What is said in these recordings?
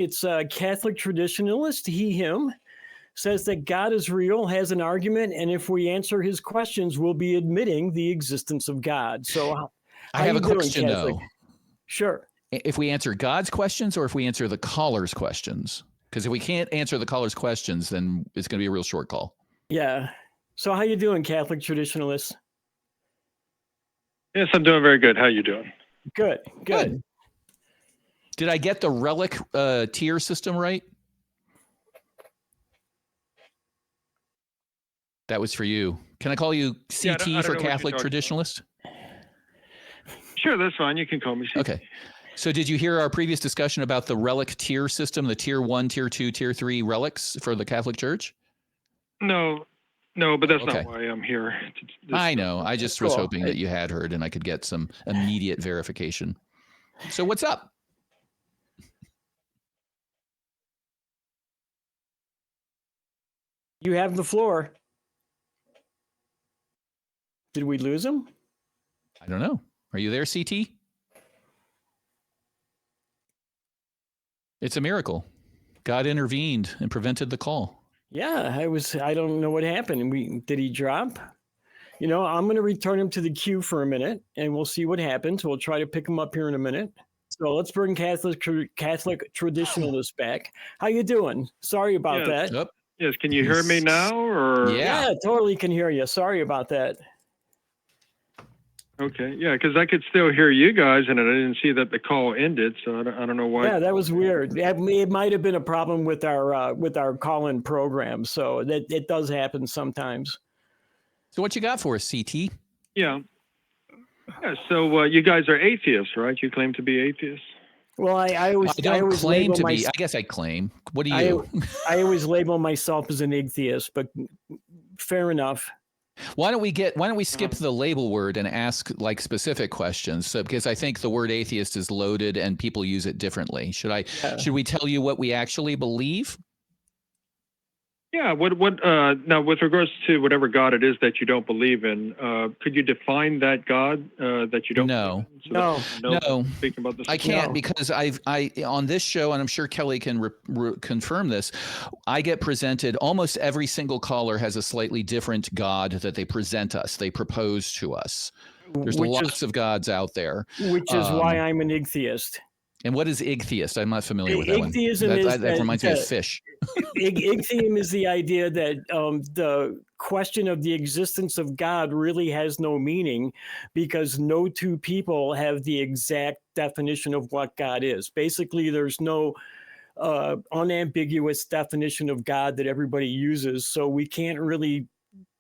It's a Catholic traditionalist, he, him, says that God is real, has an argument, and if we answer his questions, we'll be admitting the existence of God. So how I have you a doing, question, Catholic? though. Sure. If we answer God's questions or if we answer the caller's questions? Because if we can't answer the caller's questions, then it's going to be a real short call. Yeah. So how you doing, Catholic traditionalist? Yes, I'm doing very good. How you doing? Good. Did I get the relic tier system right? That was for you. Can I call you CT for Catholic traditionalist? Sure, that's fine. You can call me CT. Okay. So did you hear our previous discussion about the relic tier system, the tier 1, tier 2, tier 3 relics for the Catholic Church? No, but that's not why I'm here. I know. I just was hoping that you had heard and I could get some immediate verification. So what's up? You have the floor. Did we lose him? I don't know. Are you there, CT? It's a miracle. God intervened and prevented the call. Yeah, I don't know what happened. Did he drop? You know, I'm going to return him to the queue for a minute, and we'll see what happens. We'll try to pick him up here in a minute. So let's bring Catholic traditionalists back. How you doing? Sorry about that. Yep. Yes, can you hear me now? Or yeah, totally can hear you. Sorry about that. Okay, yeah, because I could still hear you guys, and I didn't see that the call ended, so I don't know why. Yeah, that was weird. It might have been a problem with our call-in program, so that it does happen sometimes. So what you got for us, CT? Yeah. So you guys are atheists, right? You claim to be atheists. Well, I always claim to be. I guess I claim. What do you? I always label myself as an atheist, but fair enough. Why don't we skip the label word and ask like specific questions? So, because I think the word atheist is loaded and people use it differently. Should we tell you what we actually believe? Yeah. Now, with regards to whatever God it is that you don't believe in, could you define that God that you don't? No. Speaking about this, I can't because I on this show, and I'm sure Kelly can confirm this. I get presented. Almost every single caller has a slightly different God that they present us. They propose to us. There's lots of gods out there, which is why I'm an atheist. And what is igtheist? I'm not familiar with that one. That reminds me of fish. Igtheism is the idea that the question of the existence of God really has no meaning because no two people have the exact definition of what God is. Basically, there's no unambiguous definition of God that everybody uses, so we can't really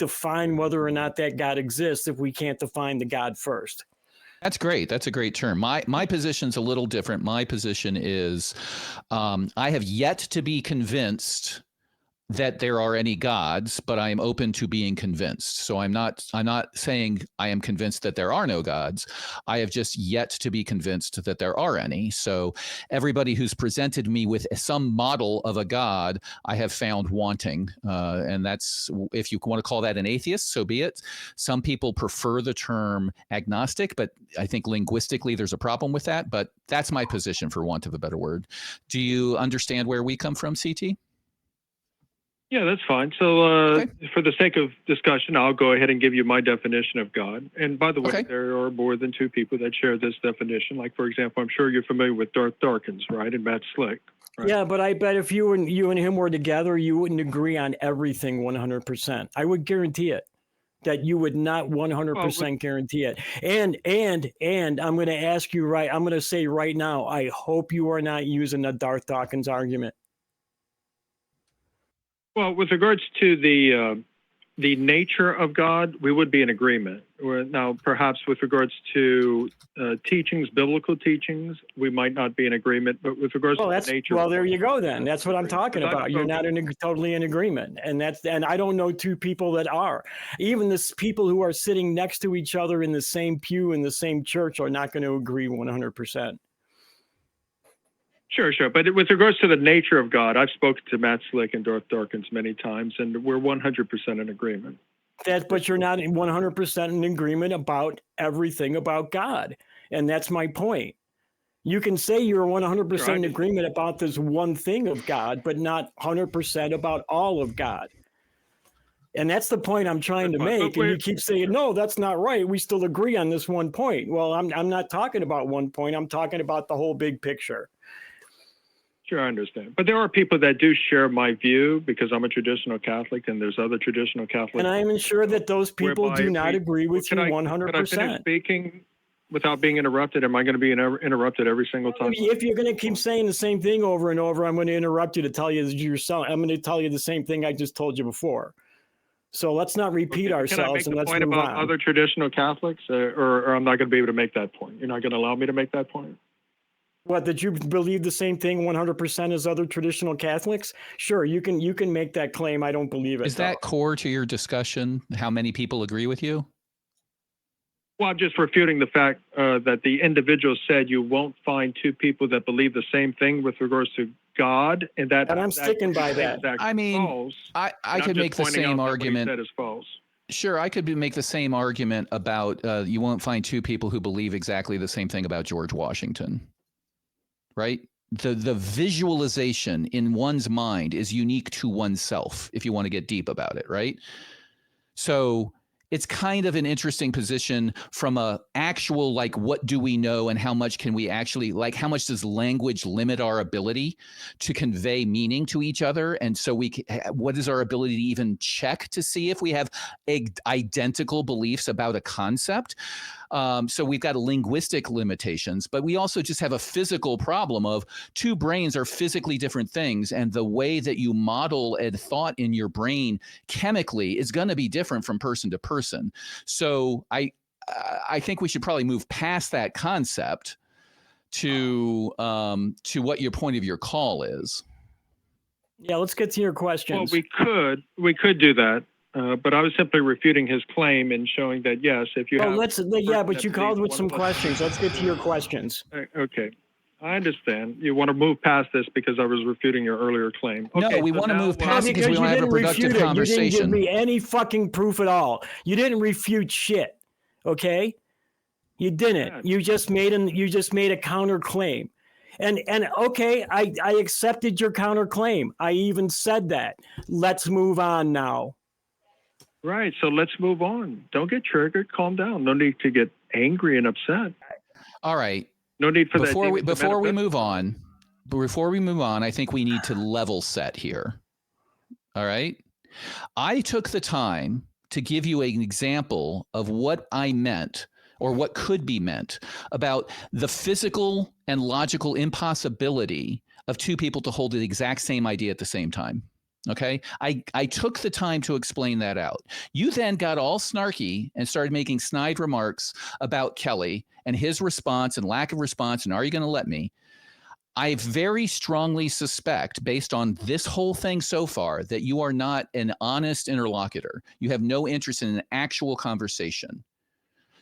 define whether or not that God exists if we can't define the God first. That's great. That's a great term. My position's a little different. My position is I have yet to be convinced that there are any gods, but I am open to being convinced. So I'm not saying I am convinced that there are no gods. I have just yet to be convinced that there are any. So everybody who's presented me with some model of a god, I have found wanting. And that's, if you want to call that an atheist, so be it. Some people prefer the term agnostic, but I think linguistically there's a problem with that. But that's my position, for want of a better word. Do you understand where we come from, CT? Yeah, that's fine. So for the sake of discussion, I'll go ahead and give you my definition of God. And by the way, there are more than two people that share this definition. Like, for example, I'm sure you're familiar with Darth Dawkins, right? And Matt Slick. Right? Yeah, but I bet if you and him were together, you wouldn't agree on everything 100%. I would guarantee it. That you would not 100% guarantee it. And I'm going to ask you I'm going to say right now, I hope you are not using the Darth Dawkins argument. Well, with regards to the nature of God, we would be in agreement. Now, perhaps with regards to teachings, biblical teachings, we might not be in agreement. But with regards to the nature, well, there you go. Then that's what I'm talking about. You're not totally in agreement, and I don't know two people that are. Even the people who are sitting next to each other in the same pew in the same church are not going to agree 100%. Sure. But with regards to the nature of God, I've spoken to Matt Slick and Darth Dawkins many times, and we're 100% in agreement. But you're not 100% in agreement about everything about God. And that's my point. You can say you're 100% Sure, in agreement about this one thing of God, but not 100% about all of God. And that's the point I'm trying to make. And you keep saying, no, that's not right. We still agree on this one point. Well, I'm not talking about one point. I'm talking about the whole big picture. Sure, I understand. But there are people that do share my view because I'm a traditional Catholic and there's other traditional Catholics. And I'm sure that those people do not agree with you 100%. Could I finish speaking without being interrupted? Am I going to be interrupted every single time? If you're going to keep saying the same thing over and over, I'm going to interrupt you to tell you yourself. I'm going to tell you the same thing I just told you before. So let's not repeat ourselves and let's move on. Can I make the point about other traditional Catholics, or I'm not going to be able to make that point? You're not going to allow me to make that point? What, that you believe the same thing 100% as other traditional Catholics? Sure, you can make that claim. I don't believe it. Is that core to your discussion? How many people agree with you? Well, I'm just refuting the fact that the individual said you won't find two people that believe the same thing with regards to God, and I'm sticking by that. I mean, false, I could make the same argument. That is false. Sure, I could make the same argument about you won't find two people who believe exactly the same thing about George Washington, right? The visualization in one's mind is unique to oneself, if you want to get deep about it, right? So it's kind of an interesting position from a actual, like, what do we know and how much can we actually, like, how much does language limit our ability to convey meaning to each other? And so what is our ability to even check to see if we have identical beliefs about a concept? So we've got linguistic limitations, but we also just have a physical problem of two brains are physically different things. And the way that you model a thought in your brain chemically is going to be different from person to person. So I think we should probably move past that concept to what your point of your call is. Yeah, let's get to your questions. Well, we could do that. But I was simply refuting his claim and showing that, yes, if you but you called with some questions. Let's get to your questions. Okay. I understand. You want to move past this because I was refuting your earlier claim. Okay, no, we want to move past it because we want to have a productive conversation. You didn't give me any fucking proof at all. You didn't refute shit. Okay? You didn't. Yeah. You just made a counterclaim. And okay, I accepted your counterclaim. I even said that. Let's move on now. Right. So let's move on. Don't get triggered. Calm down. No need to get angry and upset. All right. No need for before we move on, I think we need to level set here. All right. I took the time to give you an example of what I meant, or what could be meant, about the physical and logical impossibility of two people to hold the exact same idea at the same time. Okay, I took the time to explain that out. You then got all snarky and started making snide remarks about Kelly and his response and lack of response. And are you going to let me? I very strongly suspect, based on this whole thing so far, that you are not an honest interlocutor. You have no interest in an actual conversation.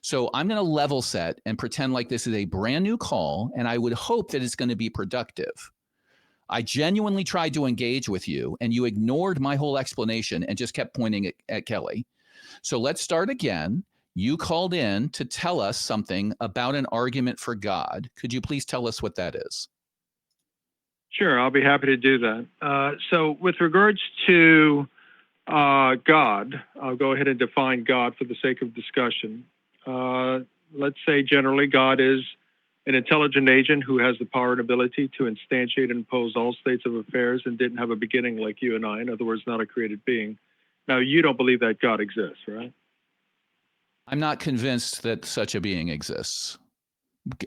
So I'm going to level set and pretend like this is a brand new call, and I would hope that it's going to be productive. I genuinely tried to engage with you, and you ignored my whole explanation and just kept pointing at Kelly. So let's start again. You called in to tell us something about an argument for God. Could you please tell us what that is? Sure, I'll be happy to do that. So with regards to God, I'll go ahead and define God for the sake of discussion. Let's say generally God is an intelligent agent who has the power and ability to instantiate and impose all states of affairs and didn't have a beginning like you and I. In other words, not a created being. Now, you don't believe that God exists, right? I'm not convinced that such a being exists.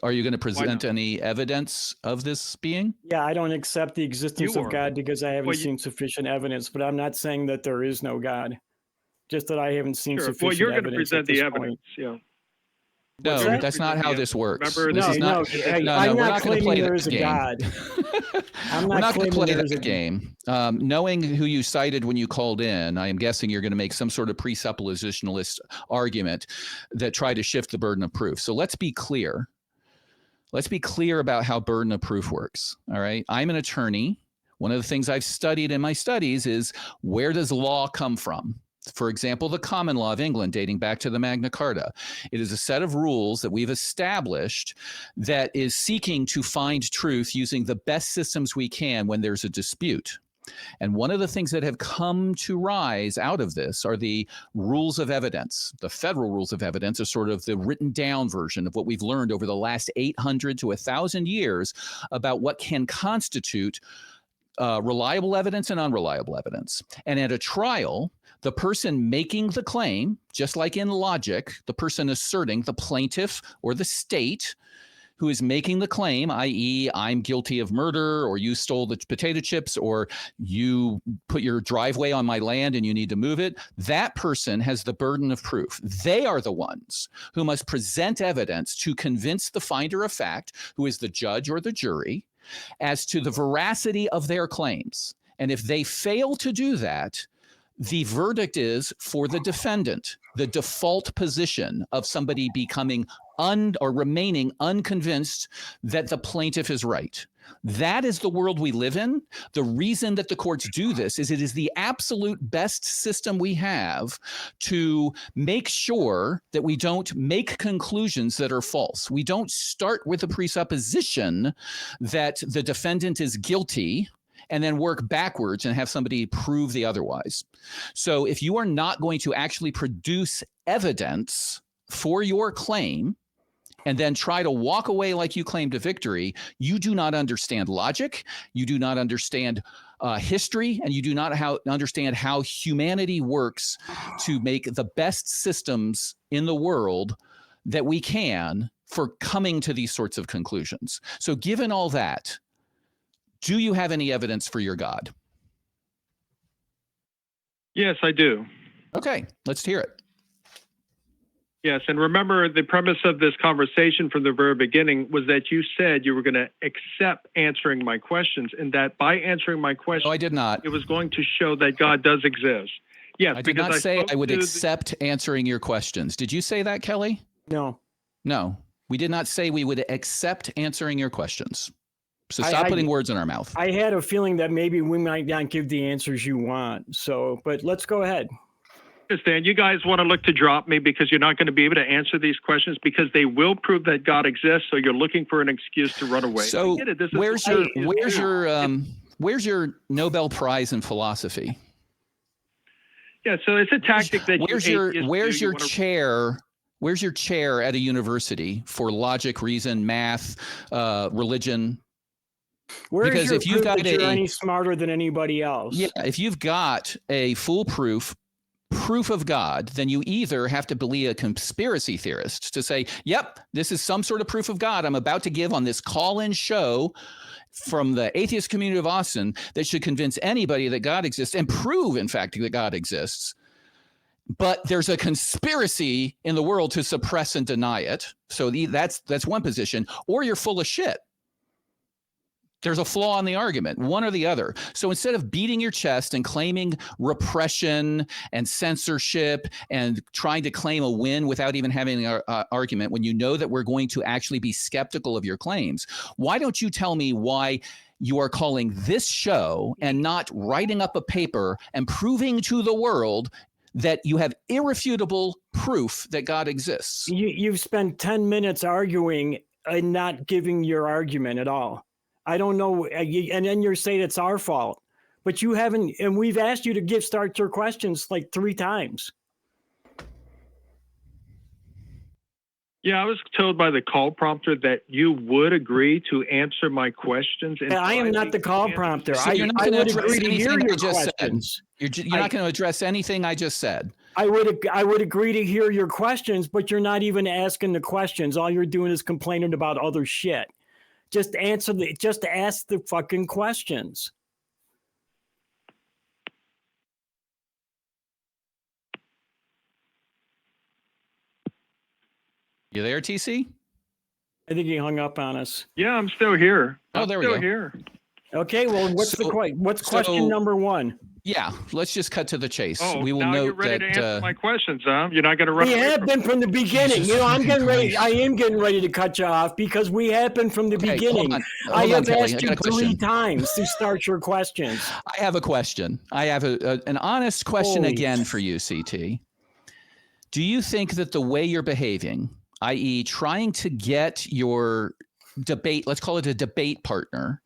Are you going to present any evidence of this being? Yeah, I don't accept the existence of God because I haven't seen sufficient evidence, but I'm not saying that there is no God. Just that I haven't seen sufficient evidence. Well, you're going to present the evidence, yeah. No, that's not how this works. Remember, we're not going to play that game. We're not going to play that game. Knowing who you cited when you called in, I am guessing you're going to make some sort of presuppositionalist argument that try to shift the burden of proof. So let's be clear. Let's be clear about how burden of proof works. All right. I'm an attorney. One of the things I've studied in my studies is, where does law come from? For example, the common law of England dating back to the Magna Carta. It is a set of rules that we've established that is seeking to find truth using the best systems we can when there's a dispute. And one of the things that have come to rise out of this are the rules of evidence. The federal rules of evidence are sort of the written down version of what we've learned over the last 800 to 1,000 years about what can constitute reliable evidence and unreliable evidence. And at a trial, the person making the claim, just like in logic, the person asserting, the plaintiff or the state who is making the claim, i.e., I'm guilty of murder, or you stole the potato chips, or you put your driveway on my land and you need to move it, that person has the burden of proof. They are the ones who must present evidence to convince the finder of fact, who is the judge or the jury, as to the veracity of their claims. And if they fail to do that, the verdict is for the defendant, the default position of somebody becoming or remaining unconvinced that the plaintiff is right. That is the world we live in. The reason that the courts do this is it is the absolute best system we have to make sure that we don't make conclusions that are false. We don't start with the presupposition that the defendant is guilty and then work backwards and have somebody prove the otherwise. So if you are not going to actually produce evidence for your claim and then try to walk away like you claimed a victory, you do not understand logic, you do not understand history, and you do not understand how humanity works to make the best systems in the world that we can for coming to these sorts of conclusions. So given all that, do you have any evidence for your God? Yes, I do. Okay, let's hear it. Yes, and remember the premise of this conversation from the very beginning was that you said you were going to accept answering my questions, and that by answering my questions, No, I did not. It was going to show that God does exist. Yes, I did not say I would accept answering your questions. Did you say that, Kelly? No. No, we did not say we would accept answering your questions. So stop putting words in our mouth. I had a feeling that maybe we might not give the answers you want. So, but let's go ahead. Understand, you guys want to look to drop me because you're not going to be able to answer these questions because they will prove that God exists. So you're looking for an excuse to run away. So where's your Nobel Prize in philosophy? Yeah, so it's a tactic that where's your chair? Where's your chair at a university for logic, reason, math, religion? Because if you've got you're any smarter than anybody else. Yeah, if you've got a foolproof proof of God, then you either have to believe a conspiracy theorist to say, yep, this is some sort of proof of God I'm about to give on this call-in show from the atheist community of Austin that should convince anybody that God exists and prove, in fact, that God exists. But there's a conspiracy in the world to suppress and deny it. So that's one position. Or you're full of shit. There's a flaw in the argument, one or the other. So instead of beating your chest and claiming repression and censorship and trying to claim a win without even having an argument, when you know that we're going to actually be skeptical of your claims, why don't you tell me why you are calling this show and not writing up a paper and proving to the world that you have irrefutable proof that God exists? You've spent 10 minutes arguing and not giving your argument at all. I don't know, and then you're saying it's our fault, but you haven't, and we've asked you to start your questions like 3 times. Yeah, I was told by the call prompter that you would agree to answer my questions. And I am not the call prompter. So you're not going to address anything I just said. You're not going to address anything I just said. I would agree to hear your questions, but you're not even asking the questions. All you're doing is complaining about other shit. Just ask the fucking questions. You there, TC? I think he hung up on us. Yeah, I'm still here. Oh, there we go. Here. Okay, well, what's question number 1? Yeah, let's just cut to the chase. Oh, We will now you're note ready that to answer my questions, huh? You're not going to run We away have from been from the beginning. Jesus You know, I'm fucking getting ready. Christ. I am getting ready to cut you off because we have been from the Okay, beginning. hold on, have Kelly. asked I you got a 3 question. times to start your questions. I have a question. I have an honest question Holy again for you, CT. Do you think that the way you're behaving, i.e., trying to get your debate, let's call it a debate partner,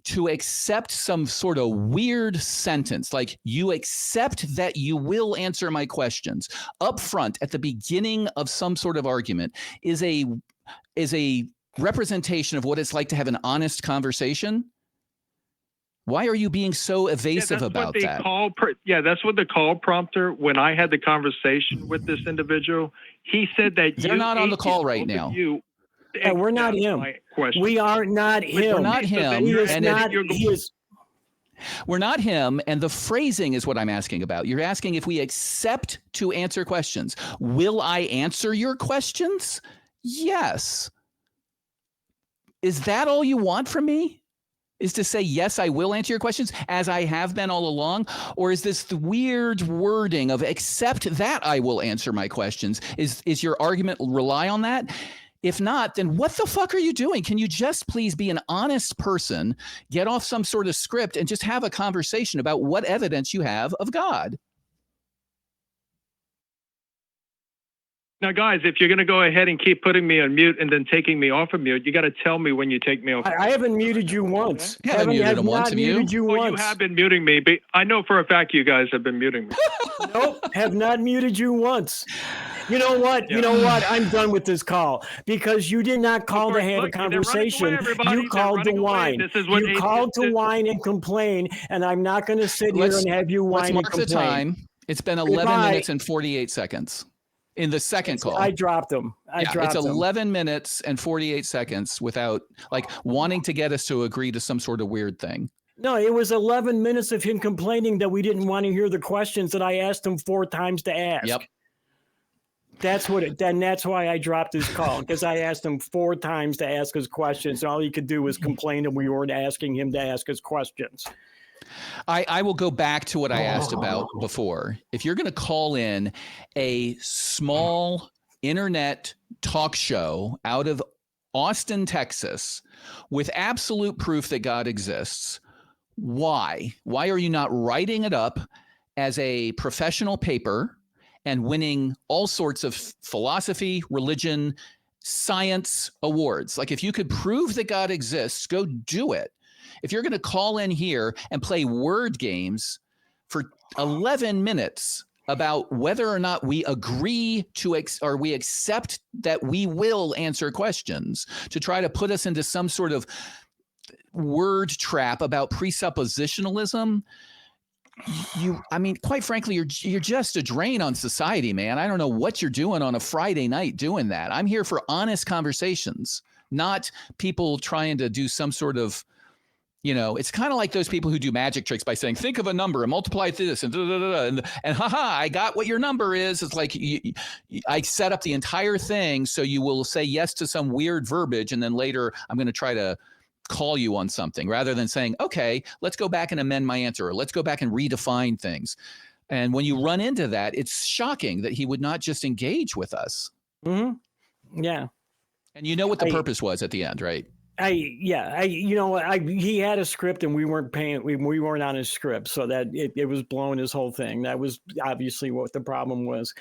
to accept some sort of weird sentence, like you accept that you will answer my questions up front at the beginning of some sort of argument, is a representation of what it's like to have an honest conversation? Why are you being so evasive about that? That's what the call prompter, when I had the conversation with this individual, he said that they're not on the call right now. Yeah, we're not him. We are not him. We're not him. He is not. He is. We're not him, and the phrasing is what I'm asking about. You're asking if we accept to answer questions. Will I answer your questions? Yes. Is that all you want from me? Is to say, yes, I will answer your questions as I have been all along? Or is this the weird wording of accept that I will answer my questions? Is your argument rely on that? If not, then what the fuck are you doing? Can you just please be an honest person, get off some sort of script, and just have a conversation about what evidence you have of God? Now, guys, if you're going to go ahead and keep putting me on mute and then taking me off of mute, you got to tell me when you take me off. I haven't muted you once. You haven't muted him once, have you? Muted you once. You have been muting me, but I know for a fact you guys have been muting me. Nope, have not muted you once. You know what? Yeah. You know what? I'm done with this call because you did not call to have a conversation. You called to whine. You called to whine and complain, and I'm not going to sit here and have you whine and complain. Let's mark the time. It's been 11 minutes and 48 seconds. In the second call, I dropped them. It's 11 minutes and 48 seconds without wanting to get us to agree to some sort of weird thing. No, it was 11 minutes of him complaining that we didn't want to hear the questions that I asked him 4 times to ask. Yep. That's why I dropped his call, because I asked him 4 times to ask his questions. All he could do was complain that we weren't asking him to ask his questions. I will go back to what I asked about before. If you're going to call in a small internet talk show out of Austin, Texas, with absolute proof that God exists, why? Why are you not writing it up as a professional paper and winning all sorts of philosophy, religion, science awards? Like, if you could prove that God exists, go do it. If you're going to call in here and play word games for 11 minutes about whether or not we agree to or we accept that we will answer questions, to try to put us into some sort of word trap about presuppositionalism, quite frankly, you're just a drain on society, man. I don't know what you're doing on a Friday night doing that. I'm here for honest conversations, not people trying to do some sort of, it's kind of like those people who do magic tricks by saying, think of a number and multiply this and and haha, I got what your number is. It's like I set up the entire thing so you will say yes to some weird verbiage, and then later I'm going to try to call you on something, rather than saying, okay, let's go back and amend my answer, or let's go back and redefine things. And when you run into that, it's shocking that he would not just engage with us. Mm-hmm. Yeah. And you know what the purpose was at the end, right? He had a script and we weren't paying. We weren't on his script, so that it was blowing his whole thing. That was obviously what the problem was.